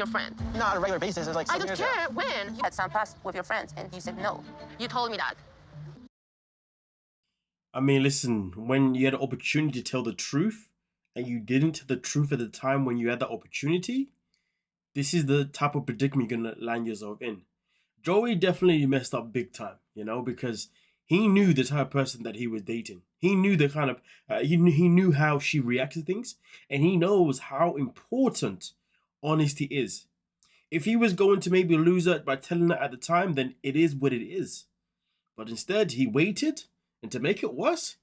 your friend. Not on a regular basis. It's like I don't care when. You had some past with your friends and you said no. You told me that. I mean, listen, when you had an opportunity to tell the truth and you didn't tell the truth at the time when you had that opportunity, this is the type of predicament you're going to land yourself in. Joey definitely messed up big time, you know, because he knew the type of person that he was dating. He knew the kind of, he knew how she reacted to things, and he knows how important honesty is. If he was going to maybe lose her by telling her at the time, then it is what it is. But instead, he waited, and to make it worse,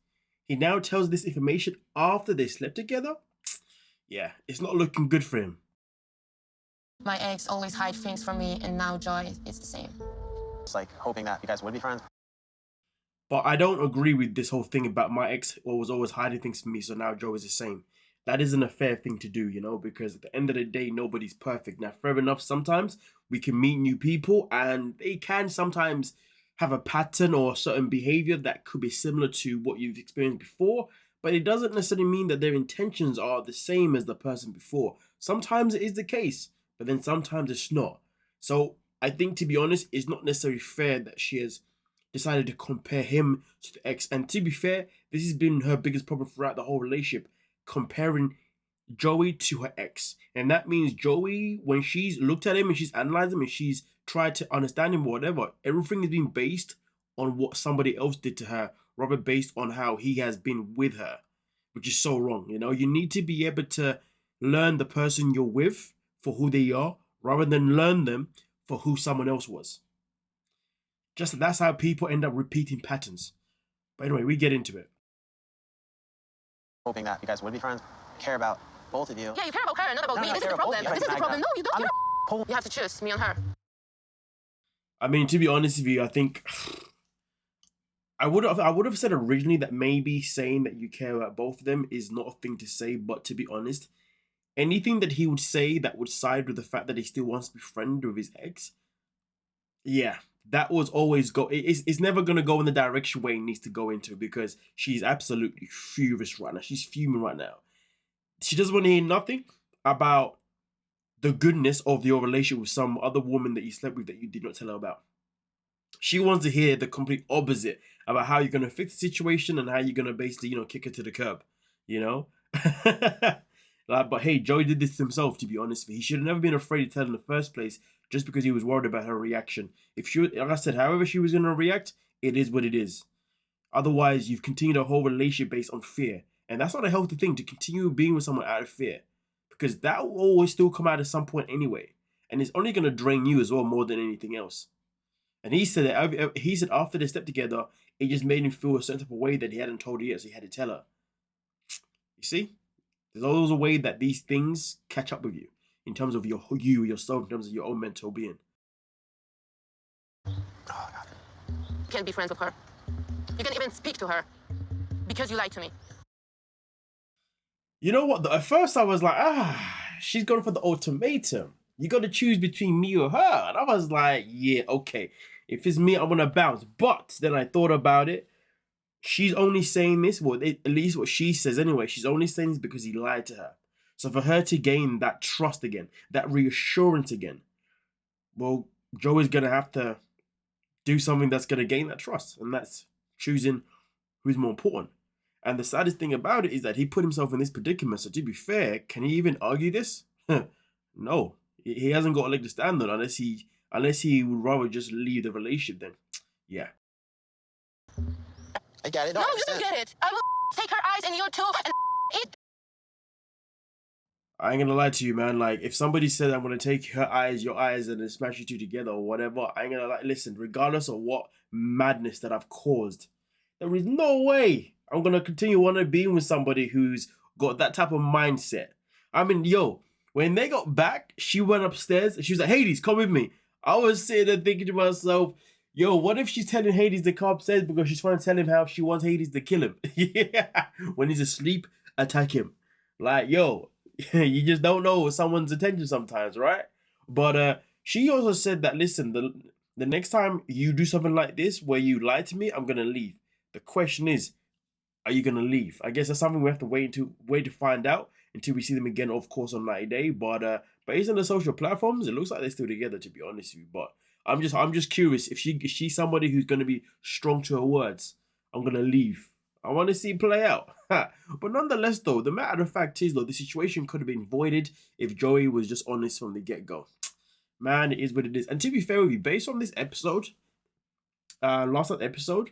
he now tells this information after they slept together. Yeah, it's not looking good for him. My ex always hide things from me, and now Joy is the same. It's like hoping that you guys would be friends. But I don't agree with this whole thing about my ex was always hiding things from me, so now Joe is the same. That isn't a fair thing to do, you know, because at the end of the day, nobody's perfect. Now, fair enough, sometimes we can meet new people and they can sometimes have a pattern or a certain behavior that could be similar to what you've experienced before, but it doesn't necessarily mean that their intentions are the same as the person before. Sometimes it is the case, but then sometimes it's not. So I think, to be honest, it's not necessarily fair that she has decided to compare him to the ex. And to be fair, this has been her biggest problem throughout the whole relationship, comparing Joey to her ex. And that means Joey, when she's looked at him and she's analyzed him and she's tried to understand him or whatever, everything has been based on what somebody else did to her, rather based on how he has been with her, which is so wrong. You know, you need to be able to learn the person you're with for who they are, rather than learn them for who someone else was. Just that's how people end up repeating patterns. But anyway, we get into it. Hoping that you guys would be friends. I care about both of you. Yeah, you care about her, not about me. This is the problem. This is the problem. No, you don't. You have to choose me and her. I mean, to be honest with you, I think I would have said originally that maybe saying that you care about both of them is not a thing to say. But to be honest, anything that he would say that would side with the fact that he still wants to be friends with his ex, yeah, that was always it's never going to go in the direction where it needs to go into, because she's absolutely furious right now. She's fuming right now. She doesn't want to hear nothing about the goodness of your relationship with some other woman that you slept with that you did not tell her about. She wants to hear the complete opposite about how you're going to fix the situation and how you're going to basically, you know, kick her to the curb, you know? But hey, Joey did this to himself, to be honest. He should have never been afraid to tell her in the first place, just because he was worried about her reaction. If she, like I said, however she was going to react, it is what it is. Otherwise, you've continued a whole relationship based on fear. And that's not a healthy thing, to continue being with someone out of fear, because that will always still come out at some point anyway. And it's only going to drain you as well, more than anything else. And he said that after they slept together, it just made him feel a certain type of way that he hadn't told her yet, so he had to tell her. You see? There's always a way that these things catch up with you in terms of yourself, in terms of your own mental being. Oh, God. You can't be friends with her. You can't even speak to her because you lied to me. You know what? At first I was like, she's going for the ultimatum. You got to choose between me or her. And I was like, yeah, okay. If it's me, I'm going to bounce. But then I thought about it. She's only saying this, well, at least what she says anyway, she's only saying this because he lied to her. So for her to gain that trust again, that reassurance again, well, Joey's going to have to do something that's going to gain that trust. And that's choosing who's more important. And the saddest thing about it is that he put himself in this predicament. So to be fair, can he even argue this? No. He hasn't got a leg to stand on unless he would rather just leave the relationship then. Yeah. I get it. No, you don't get it. I will take her eyes and you too and eat. I ain't gonna lie to you, man. Like, if somebody said I'm gonna take her eyes, your eyes, and then smash you two together or whatever, I ain't gonna lie. Listen, regardless of what madness that I've caused, there is no way I'm gonna continue wanting to be with somebody who's got that type of mindset. I mean, yo, when they got back, she went upstairs and she was like, Hades, come with me. I was sitting there thinking to myself, yo, what if she's telling Hades to come upstairs because she's trying to tell him how she wants Hades to kill him? Yeah. When he's asleep, attack him. Like, yo, you just don't know someone's intention sometimes, right? But she also said that, listen, the next time you do something like this where you lie to me, I'm going to leave. The question is, are you going to leave? I guess that's something we have to wait to find out until we see them again, of course, on 90 Day. But based on the social platforms, it looks like they're still together, to be honest with you. But I'm just curious if she's somebody who's going to be strong to her words. I'm going to leave. I want to see it play out. But nonetheless, though, the matter of fact is, though, the situation could have been avoided if Joey was just honest from the get-go. Man, it is what it is. And to be fair with you, based on this episode, last night's episode,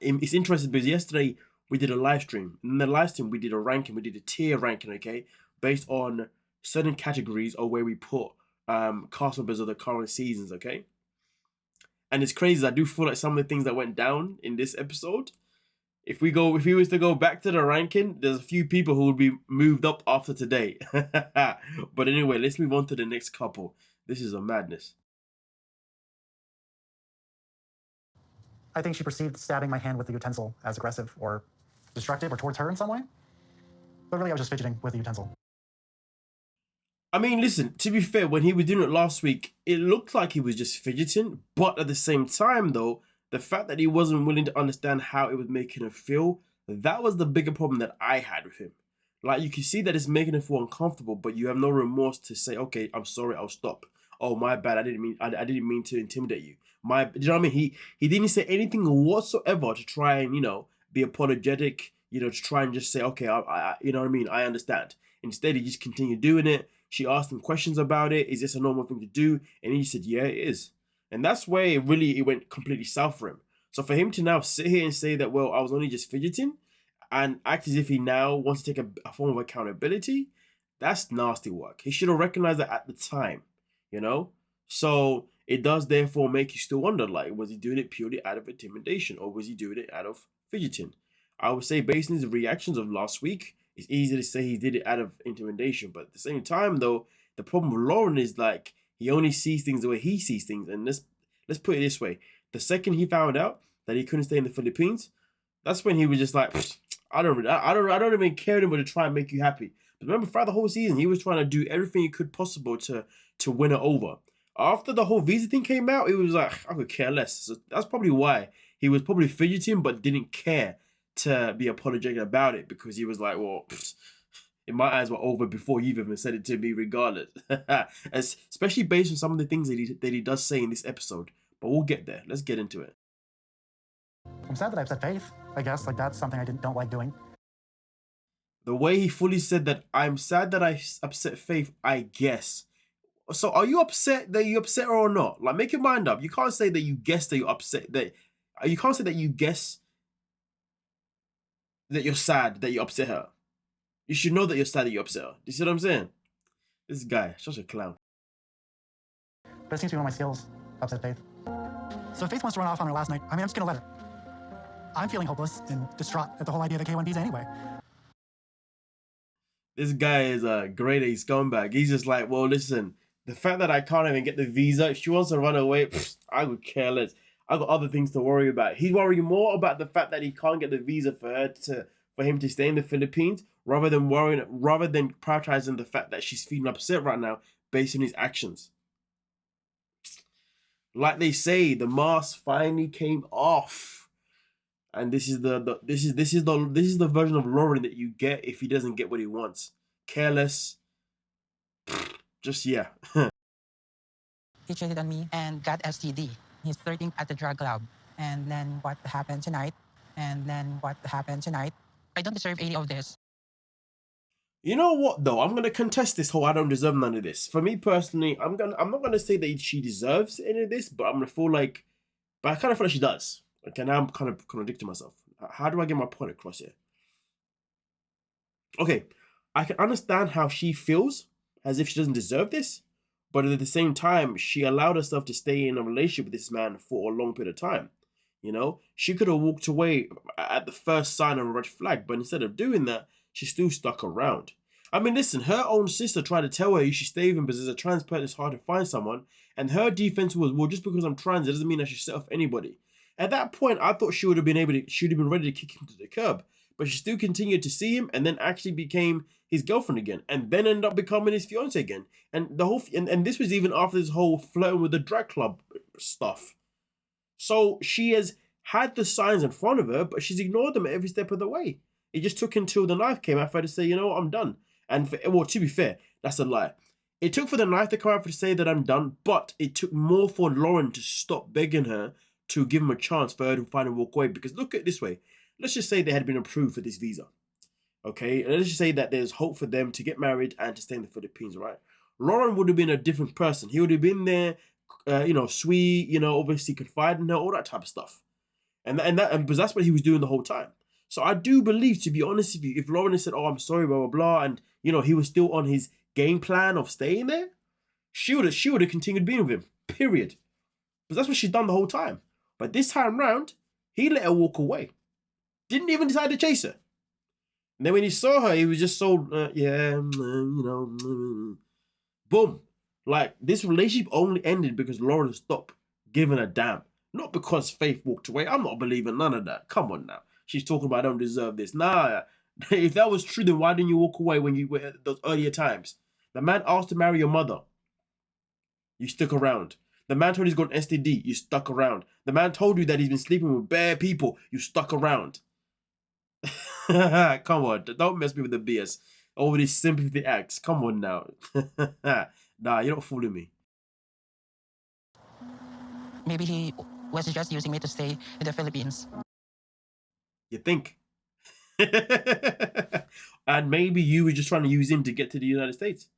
it's interesting because yesterday we did a live stream. In the live stream, we did a ranking. We did a tier ranking, okay, based on certain categories or where we put cast members of the current seasons, okay? And it's crazy. I do feel like some of the things that went down in this episode, if we was to go back to the ranking, there's a few people who would be moved up after today. But anyway, let's move on to the next couple. This is a madness. I think she perceived stabbing my hand with the utensil as aggressive or destructive or towards her in some way. But really, I was just fidgeting with the utensil. I mean, listen, to be fair, when he was doing it last week, it looked like he was just fidgeting. But at the same time, though, the fact that he wasn't willing to understand how it was making her feel, that was the bigger problem that I had with him. Like, you can see that it's making her feel uncomfortable, but you have no remorse to say, okay, I'm sorry, I'll stop. Oh, my bad, I didn't mean to intimidate you. Do you know what I mean? He didn't say anything whatsoever to try and, be apologetic, to try and just say, okay, I you know what I mean? I understand. Instead, he just continued doing it. She asked him questions about it. Is this a normal thing to do? And he said, yeah, it is. And that's where it went completely south for him. So for him to now sit here and say that, well, I was only just fidgeting, and act as if he now wants to take a form of accountability, that's nasty work. He should have recognized that at the time, So it does therefore make you still wonder, like, was he doing it purely out of intimidation, or was he doing it out of fidgeting? I would say, based on his reactions of last week, it's easy to say he did it out of intimidation. But at the same time, though, the problem with Lauren is, like, he only sees things the way he sees things. And let's put it this way. The second he found out that he couldn't stay in the Philippines, that's when he was just like, I don't even care anymore to try and make you happy. But remember, throughout the whole season, he was trying to do everything he could possible to win her over. After the whole visa thing came out, it was like, I could care less. So that's probably why he was probably fidgeting, but didn't care to be apologetic about it, because he was like, well, in my eyes were over before you even said it to me, regardless. Especially based on some of the things that he does say in this episode. But we'll get there. Let's get into it. I'm sad that I upset Faith, I guess. Like, that's something I don't like doing. The way he fully said that, I'm sad that I upset Faith, I guess. So are you upset that you upset her or not? Like, make your mind up. You can't say that you guess that you're upset. You can't say that you guess that you're sad that you upset her. You should know that you're sad that you upset her. Do you see what I'm saying? This guy, such a clown. But it seems to be one of my skills, upset Faith. So if Faith wants to run off on her last night, I'm just going to let her. I'm feeling hopeless and distraught at the whole idea of the K1 visa anyway. This guy is a grade A scumbag. He's just like, well, listen, the fact that I can't even get the visa, if she wants to run away, I would care less. I got other things to worry about. He's worrying more about the fact that he can't get the visa for him to stay in the Philippines, rather than prioritizing the fact that she's feeling upset right now based on his actions. Like they say, the mask finally came off, and this is the version of Lauren that you get if he doesn't get what he wants. Careless. Just yeah. He cheated on me and got STD. He's flirting at the drug club. And then what happened tonight? I don't deserve any of this. You know what though? I'm gonna contest this whole I don't deserve none of this. For me personally, I'm not gonna say that she deserves any of this, but I kind of feel like she does. Okay, now I'm kind of contradicting myself. How do I get my point across here? Okay, I can understand how she feels as if she doesn't deserve this, but at the same time, she allowed herself to stay in a relationship with this man for a long period of time. She could have walked away at the first sign of a red flag, but instead of doing that, she still stuck around. I mean, listen, her own sister tried to tell her you should stay with him because as a trans person, it's hard to find someone. And her defense was, well, just because I'm trans, it doesn't mean I should set off anybody. At that point, I thought she would have been ready to kick him to the curb. But she still continued to see him and then actually became his girlfriend again. And then ended up becoming his fiance again. And and this was even after this whole flirting with the drag club stuff. So she has had the signs in front of her, but she's ignored them at every step of the way. It just took until the knife came out for her to say, you know what, I'm done. And to be fair, that's a lie. It took for the knife to come out to say that I'm done, but it took more for Lauren to stop begging her to give him a chance for her to finally walk away. Because look at it this way. Let's just say they had been approved for this visa. Okay? And let's just say that there's hope for them to get married and to stay in the Philippines, right? Lauren would have been a different person. He would have been there, sweet, obviously confiding in her, all that type of stuff. And because that's what he was doing the whole time. So I do believe, to be honest with you, if Lauren had said, oh, I'm sorry, blah, blah, blah, and, he was still on his game plan of staying there, she would have continued being with him, period. Because that's what she's done the whole time. But this time round, he let her walk away. Didn't even decide to chase her. And then when he saw her, he was just so, boom. Like, this relationship only ended because Lauren stopped giving a damn. Not because Faith walked away. I'm not believing none of that. Come on now. She's talking about I don't deserve this. Nah, if that was true, then why didn't you walk away when you were at those earlier times? The man asked to marry your mother. You stuck around. The man told you he's got an STD. You stuck around. The man told you that he's been sleeping with bare people. You stuck around. Come on. Don't mess me with the BS. All these sympathy acts. Come on now. Nah, you're not fooling me. Maybe he was just using me to stay in the Philippines. You think? And maybe you were just trying to use him to get to the United States.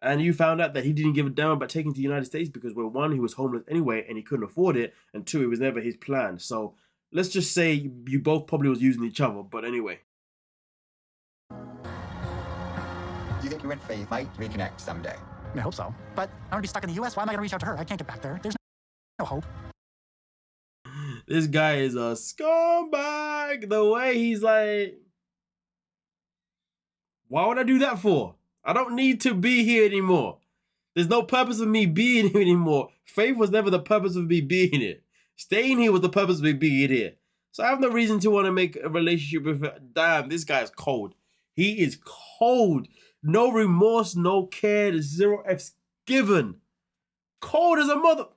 And you found out that he didn't give a damn about taking to the United States because, well, one, he was homeless anyway and he couldn't afford it. And two, it was never his plan. So let's just say you both probably was using each other. But anyway. Do you think you and Faith might reconnect someday? I hope so. But I'm going to be stuck in the U.S. Why am I going to reach out to her? I can't get back there. There's no hope. This guy is a scumbag. The way he's like, why would I do that for? I don't need to be here anymore. There's no purpose of me being here anymore. Faith was never the purpose of me being here. Staying here was the purpose of me being here. So I have no reason to want to make a relationship with her. Damn, this guy is cold. He is cold. No remorse, no care, 0 F's given. Cold as a mother.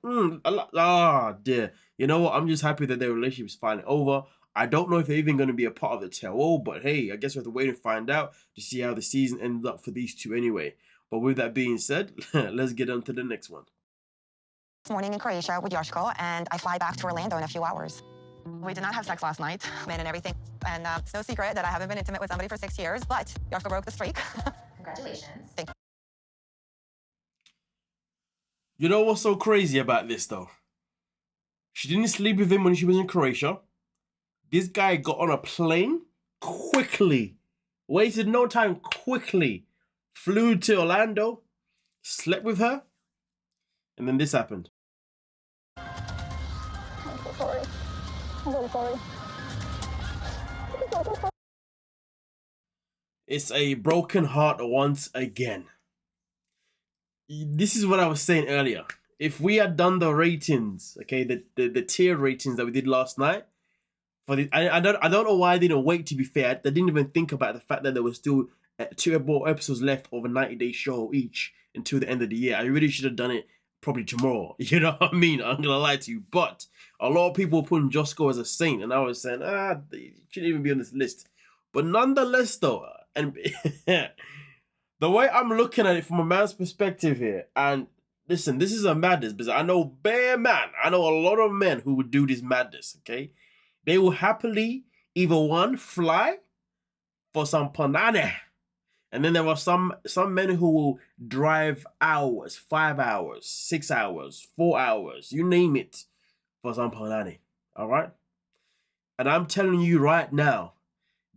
Dear. You know what? I'm just happy that their relationship is finally over. I don't know if they're even going to be a part of the tell-all, but hey, I guess we have to wait and find out to see how the season ends up for these two anyway. But with that being said, let's get on to the next one. This morning in Croatia with Yoshko, and I fly back to Orlando in a few hours. We did not have sex last night, and everything. And it's no secret that I haven't been intimate with somebody for 6 years, but Yoshko broke the streak. Congratulations. Thank you. You know what's so crazy about this, though? She didn't sleep with him when she was in Croatia. This guy got on a plane quickly, wasted no time, quickly flew to Orlando, slept with her, and then this happened. I'm so sorry. I'm really sorry. It's a broken heart once again. This is what I was saying earlier. If we had done the ratings, okay, the tier ratings that we did last night, for the, I don't know why I didn't wait, to be fair. I didn't even think about the fact that there were still 2 more episodes left of a 90-day show each until the end of the year. I really should have done it probably tomorrow. You know what I mean? I'm going to lie to you. But a lot of people were putting Josko as a saint, and I was saying, he shouldn't even be on this list. But nonetheless, though, and the way I'm looking at it from a man's perspective here, and listen, this is a madness, because I know I know a lot of men who would do this madness, okay? They will happily either one, fly for some panane, and then there are some men who will drive hours, 5 hours, 6 hours, 4 hours, you name it, for some panane, all right? And I'm telling you right now,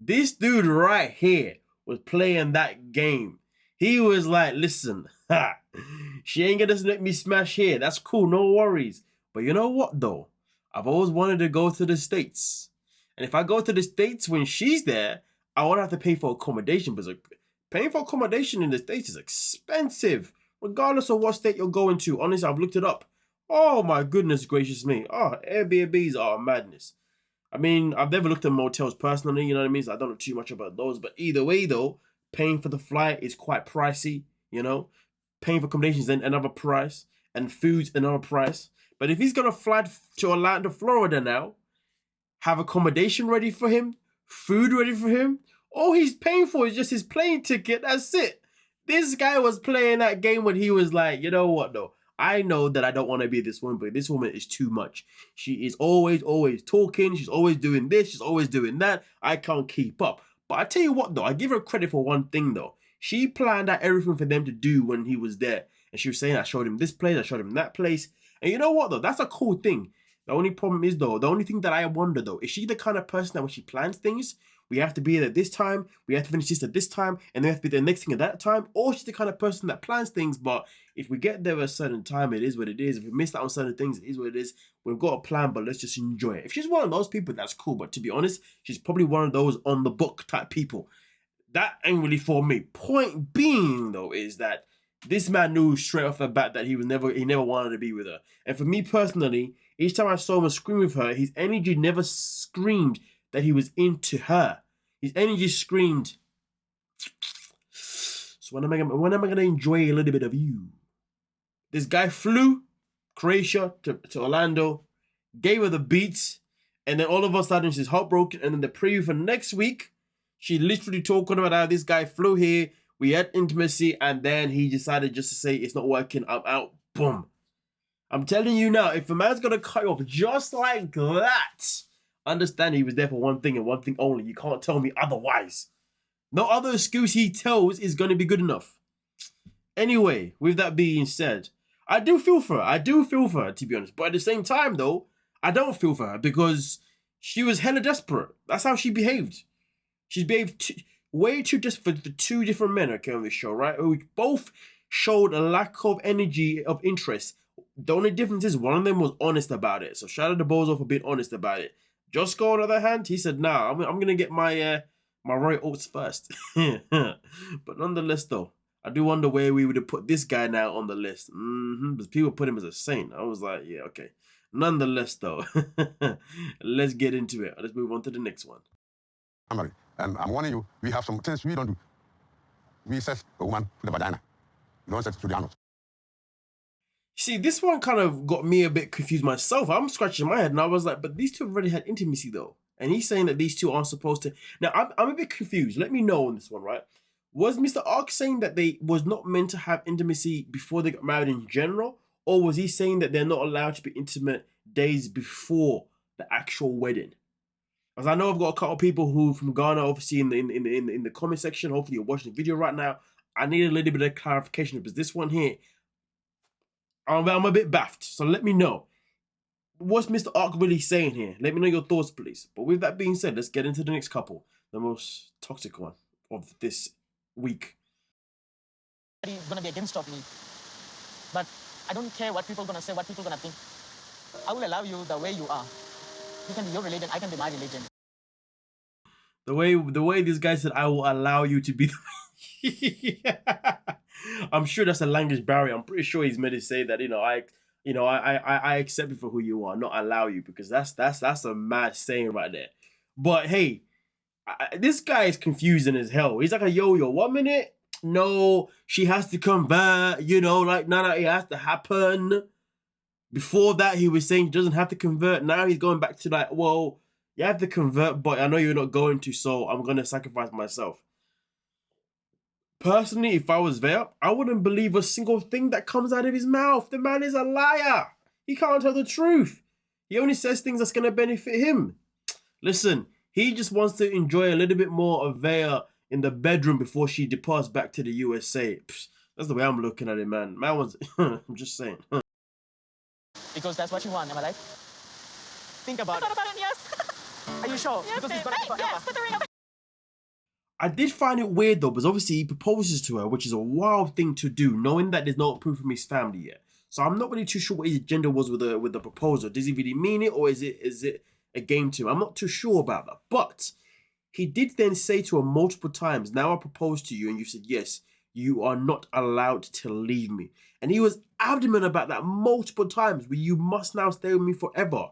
this dude right here was playing that game. He was like, listen, she ain't gonna let me smash here. That's cool, no worries. But you know what, though? I've always wanted to go to the States. And if I go to the States when she's there, I won't have to pay for accommodation. Because paying for accommodation in the States is expensive, regardless of what state you're going to. Honestly, I've looked it up. Oh, my goodness gracious me. Oh, Airbnbs are madness. I mean, I've never looked at motels personally, you know what I mean? So I don't know too much about those. But either way, though, paying for the flight is quite pricey, you know? Paying for accommodations is another price. And food's another price. But if he's going to fly to Orlando, Florida now, have accommodation ready for him, food ready for him, all he's paying for is just his plane ticket, that's it. This guy was playing that game when he was like, you know what, though? I know that I don't want to be this woman, but this woman is too much. She is always talking. She's always doing this. She's always doing that. I can't keep up. But I tell you what, though, I give her credit for one thing, though. She planned out everything for them to do when he was there. And she was saying, I showed him this place, I showed him that place. And you know what, though? That's a cool thing. The only problem is, though, the only thing that I wonder, though, is she the kind of person that when she plans things, we have to be there at this time, we have to finish this at this time, and then we have to be the next thing at that time? Or she's the kind of person that plans things, but if we get there at a certain time, it is what it is. If we miss out on certain things, it is what it is. We've got a plan, but let's just enjoy it. If she's one of those people, that's cool. But to be honest, she's probably one of those on the book type people. That ain't really for me. Point being, though, is that this man knew straight off the bat that he never wanted to be with her. And for me personally, each time I saw him scream with her, his energy never screamed that he was into her. His energy screamed, so when am I gonna enjoy a little bit of you? This guy flew Croatia to Orlando, gave her the beats, and then all of a sudden she's heartbroken. And then the preview for next week, she literally talking about how this guy flew here, we had intimacy, and then he decided just to say it's not working, I'm out. Boom. I'm telling you now, if a man's gonna cut you off just like that, understand he was there for one thing and one thing only. You can't tell me otherwise. No other excuse he tells is gonna be good enough. Anyway, with that being said, I do feel for her. I do feel for her, to be honest. But at the same time, though, I don't feel for her because she was hella desperate. That's how she behaved. She behaved way too desperate for two different men, okay, on this show, right? Who both showed a lack of energy, of interest. The only difference is one of them was honest about it. So shout out to Bozo for being honest about it. Josko, on the other hand, he said, nah, I'm going to get my my Roy Oats first. But nonetheless, though, I do wonder where we would have put this guy now on the list. Because people put him as a saint. I was like, yeah, okay. Nonetheless, though, let's get into it. Let's move on to the next one. I'm married, and I'm warning you, we have some things we don't do. We set a woman to the vagina. We don't set it to the anus. See, this one kind of got me a bit confused myself. I'm scratching my head, and I was like, but these two have already had intimacy, though. And he's saying that these two aren't supposed to. Now, I'm a bit confused. Let me know on this one, right? Was Mr. Ark saying that they was not meant to have intimacy before they got married in general? Or was he saying that they're not allowed to be intimate days before the actual wedding? As I know I've got a couple of people who from Ghana, obviously in the comment section. Hopefully you're watching the video right now. I need a little bit of clarification because this one here, I'm a bit baffed. So let me know. What's Mr. Ark really saying here? Let me know your thoughts, please. But with that being said, let's get into the next couple. The most toxic one of this week. It's gonna be against of me. But I don't care what people are gonna say, what people are gonna think. I will allow you the way you are. You can be your religion, I can be my religion. The way this guy said, I will allow you to be the I'm sure that's a language barrier. I'm pretty sure he's meant to say that, I accept you for who you are, not allow you, because that's a mad saying right there. But hey, this guy is confusing as hell. He's like a yo-yo. 1 minute, no, she has to convert, like, no, it has to happen. Before that, he was saying he doesn't have to convert. Now he's going back to like, well, you have to convert, but I know you're not going to, so I'm going to sacrifice myself. Personally, if I was there, I wouldn't believe a single thing that comes out of his mouth. The man is a liar. He can't tell the truth. He only says things that's going to benefit him. Listen, he just wants to enjoy a little bit more of Vea in the bedroom before she departs back to the USA. Psh, that's the way I'm looking at it, man. Man was, I'm just saying. Because that's what you want, am I right? Think about it. Yes. Are you sure? Yes, because it's gonna be forever. Yes, put the ring up. I did find it weird though, because obviously he proposes to her, which is a wild thing to do, knowing that there's no proof from his family yet. So I'm not really too sure what his agenda was with the proposal. Does he really mean it, or is it a game to him? I'm not too sure about that. But he did then say to her multiple times, now I propose to you, and you said yes, you are not allowed to leave me. And he was adamant about that multiple times, where you must now stay with me forever.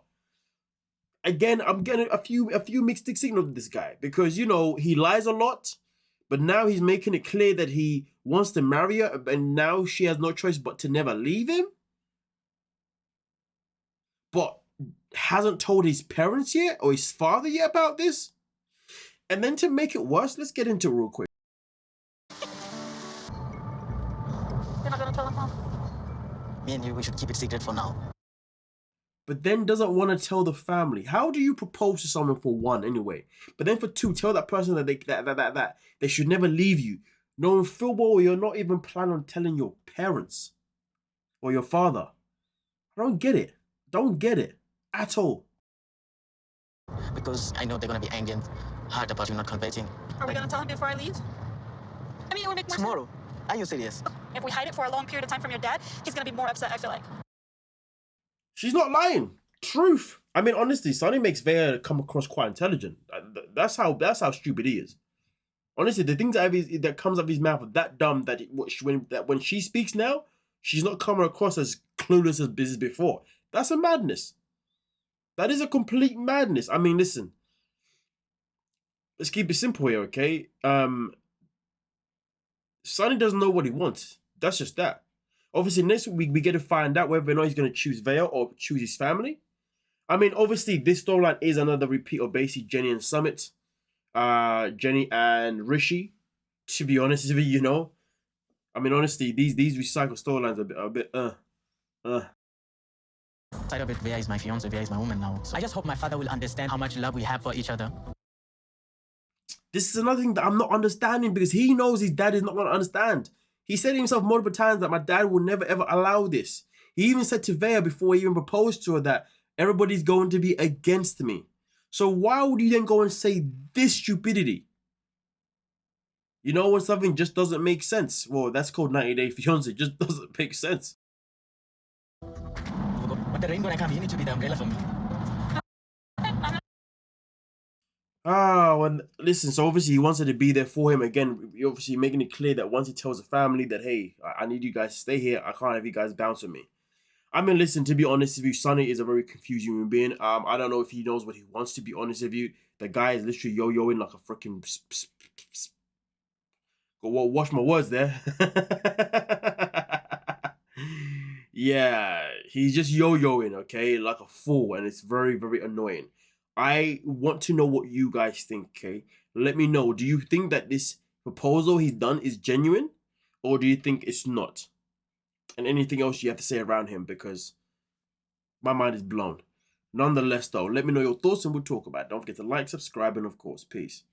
Again, I'm getting a few mixed signals with this guy, because, he lies a lot, but now he's making it clear that he wants to marry her, and now she has no choice but to never leave him. But hasn't told his parents yet, or his father yet about this. And then to make it worse, let's get into it real quick. Me and you, we should keep it secret for now. But then doesn't want to tell the family. How do you propose to someone for one anyway? But then for two, tell that person that they should never leave you. Knowing full well you're not even planning on telling your parents or your father. I don't get it. Don't get it at all. Because I know they're gonna be angry and hurt about you not converting. Are we gonna tell him before I leave? I mean, it would make more sense. Tomorrow. Are you serious? If we hide it for a long period of time from your dad, he's gonna be more upset, I feel like. She's not lying. Truth. I mean, honestly, Sonny makes Vea come across quite intelligent. That's how stupid he is. Honestly, the things that comes out of his mouth are that dumb that when she speaks now, she's not coming across as clueless as business before. That's a madness. That is a complete madness. I mean, listen. Let's keep it simple here, okay? Sonny doesn't know what he wants. That's just that. Obviously, next week we get to find out whether or not he's going to choose Vea or choose his family. I mean, obviously, this storyline is another repeat of basically Jenny and Summit. Jenny and Rishi. To be honest with you, you know. I mean, honestly, these recycled storylines are a bit, Side of it, Vea is my fiance, Vea is my woman now. So I just hope my father will understand how much love we have for each other. This is another thing that I'm not understanding because he knows his dad is not going to understand. He said to himself multiple times that my dad will never ever allow this. He even said to Vea before he even proposed to her that everybody's going to be against me. So why would you then go and say this stupidity? You know when something just doesn't make sense? Well, that's called 90 Day Fiancé. It just doesn't make sense. But the rain gonna come, you need to be the umbrella for me. And listen, so obviously he wants her to be there for him. Again, obviously making it clear that once he tells the family that, hey, I need you guys to stay here, I can't have you guys bounce on me. I mean, listen, to be honest with you, Sonny is a very confused human being. I don't know if he knows what he wants, to be honest with you. The guy is literally yo-yoing like a freaking... Go watch my words there. Yeah, he's just yo-yoing, okay? Like a fool, and it's very, very annoying. I want to know what you guys think, okay? Let me know. Do you think that this proposal he's done is genuine? Or do you think it's not? And anything else you have to say around him, because my mind is blown. Nonetheless, though, let me know your thoughts and we'll talk about it. Don't forget to like, subscribe, and of course, peace.